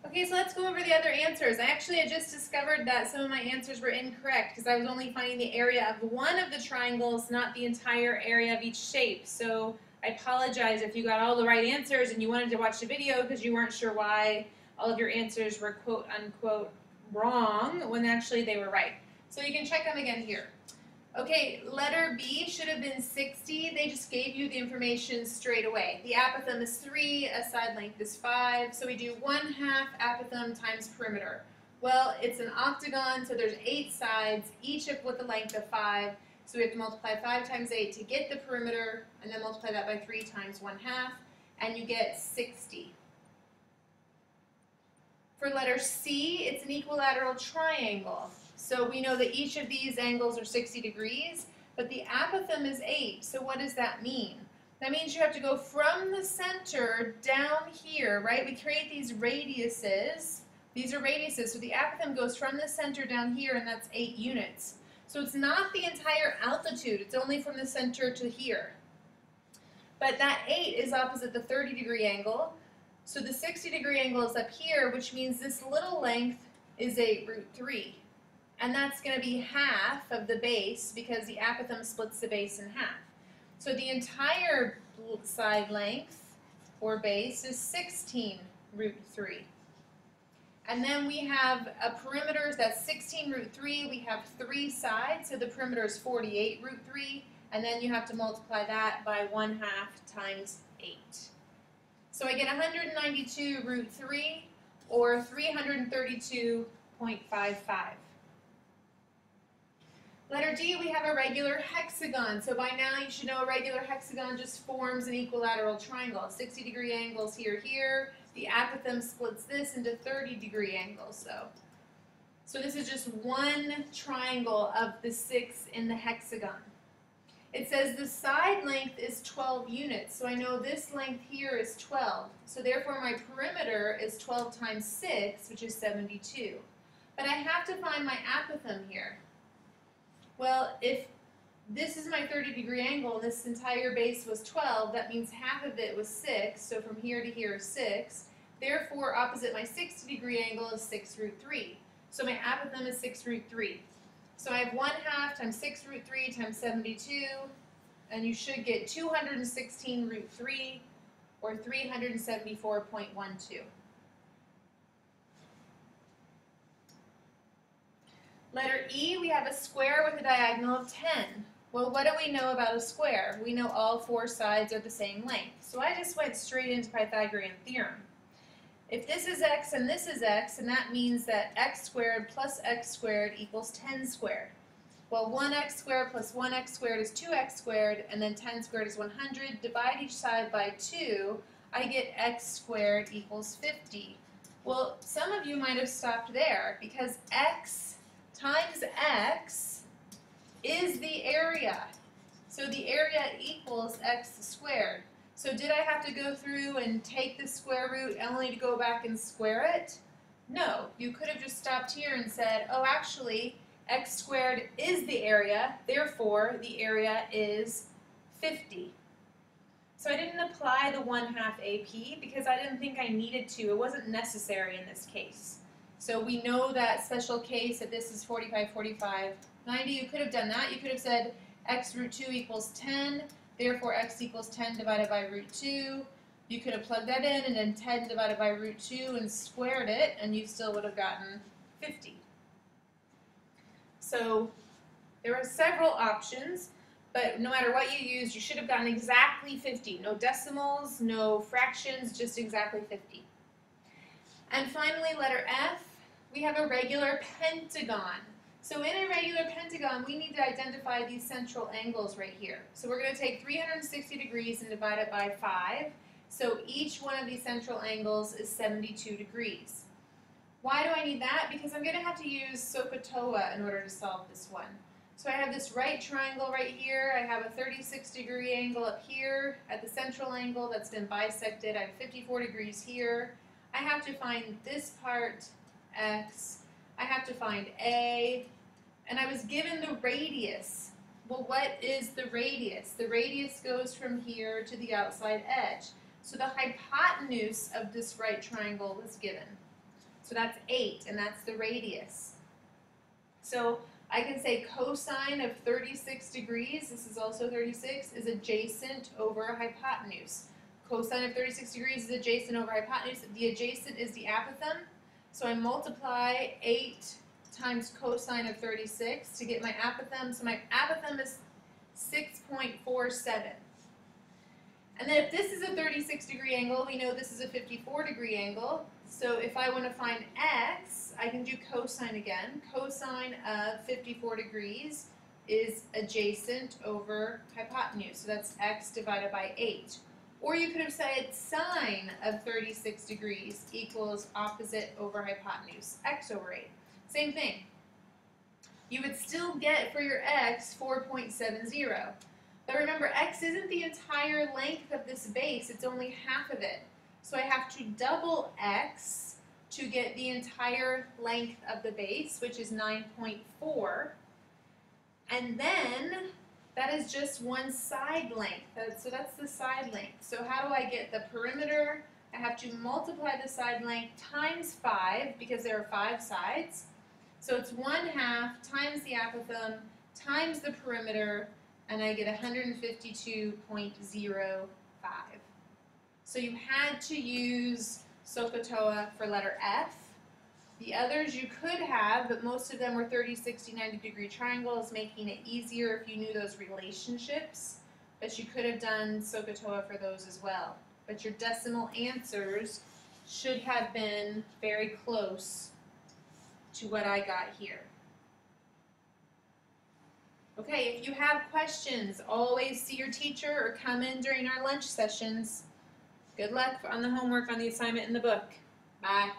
Okay, so let's go over the other answers. I had just discovered that some of my answers were incorrect because I was only finding the area of one of the triangles, not the entire area of each shape. So I apologize if you got all the right answers and you wanted to watch the video because you weren't sure why all of your answers were quote unquote wrong when actually they were right. So you can check them again here. Okay, letter B should have been 60. They just gave you the information straight away. The apothem is 3, a side length is 5, so we do 1/2 apothem times perimeter. Well, it's an octagon, so there's 8 sides, each with a length of 5, so we have to multiply 5 times 8 to get the perimeter, and then multiply that by 3 times 1/2, and you get 60. For letter C, it's an equilateral triangle. So we know that each of these angles are 60 degrees, but the apothem is 8. So what does that mean? That means you have to go from the center down here, right? We create these radiuses. These are radiuses, so the apothem goes from the center down here, and that's 8 units. So it's not the entire altitude. It's only from the center to here. But that 8 is opposite the 30-degree angle. So the 60-degree angle is up here, which means this little length is 8√3. And that's going to be half of the base because the apothem splits the base in half. So the entire side length, or base, is 16√3. And then we have a perimeter that's 16√3. We have 3 sides, so the perimeter is 48√3. And then you have to multiply that by 1/2 times 8. So I get 192√3, or 332.55. Letter D, we have a regular hexagon. So by now you should know a regular hexagon just forms an equilateral triangle. 60-degree angles here. The apothem splits this into 30-degree angles, though. So this is just one triangle of the 6 in the hexagon. It says the side length is 12 units, so I know this length here is 12. So therefore my perimeter is 12 times 6, which is 72. But I have to find my apothem here. Well, if this is my 30-degree angle and this entire base was 12, that means half of it was 6, so from here to here is 6. Therefore, opposite my 60-degree angle is 6√3. So my apothem is 6√3. So I have 1/2 times 6√3 times 72, and you should get 216√3, or 374.12. Letter E, we have a square with a diagonal of 10. Well, what do we know about a square? We know all 4 sides are the same length. So I just went straight into Pythagorean theorem. If this is x and this is x, and that means that x squared plus x squared equals 10 squared. Well, 1x squared plus 1x squared is 2x squared, and then 10 squared is 100. Divide each side by 2, I get x squared equals 50. Well, some of you might have stopped there, because x times x is the area. So the area equals x squared. So did I have to go through and take the square root only to go back and square it? No, you could have just stopped here and said, oh, actually, x squared is the area, therefore the area is 50. So I didn't apply the 1/2 AP because I didn't think I needed to. It wasn't necessary in this case. So we know that special case that this is 45, 45, 90. You could have done that. You could have said x root 2 equals 10. Therefore, x equals 10 divided by root 2. You could have plugged that in and then 10 divided by root 2 and squared it, and you still would have gotten 50. So there are several options, but no matter what you use, you should have gotten exactly 50. No decimals, no fractions, just exactly 50. And finally, letter F, we have a regular pentagon. So in a regular pentagon, we need to identify these central angles right here. So we're going to take 360 degrees and divide it by 5. So each one of these central angles is 72 degrees. Why do I need that? Because I'm going to have to use SOHCAHTOA in order to solve this one. So I have this right triangle right here. I have a 36-degree angle up here at the central angle that's been bisected. I have 54 degrees here. I have to find this part, x. I have to find a. And I was given the radius. Well, what is the radius? The radius goes from here to the outside edge. So the hypotenuse of this right triangle was given. So that's 8, and that's the radius. So I can say cosine of 36 degrees, this is also 36, is adjacent over hypotenuse. Cosine of 36 degrees is adjacent over hypotenuse. The adjacent is the apothem. So I multiply 8 times cosine of 36 to get my apothem. So my apothem is 6.47. And then if this is a 36 degree angle, we know this is a 54 degree angle. So if I want to find x, I can do cosine again. Cosine of 54 degrees is adjacent over hypotenuse. So that's x divided by 8. Or you could have said sine of 36 degrees equals opposite over hypotenuse, x over 8. Same thing. You would still get for your x 4.70. But remember, x isn't the entire length of this base, it's only half of it. So I have to double x to get the entire length of the base, which is 9.4. And then that is just one side length. So that's the side length. So how do I get the perimeter? I have to multiply the side length times 5, because there are 5 sides. So it's 1/2 times the apothem times the perimeter, and I get 152.05. So you had to use SOHCAHTOA for letter F. The others you could have, but most of them were 30, 60, 90 degree triangles, making it easier if you knew those relationships. But you could have done SOHCAHTOA for those as well. But your decimal answers should have been very close to what I got here. Okay, if you have questions, always see your teacher or come in during our lunch sessions. Good luck on the homework on the assignment in the book. Bye.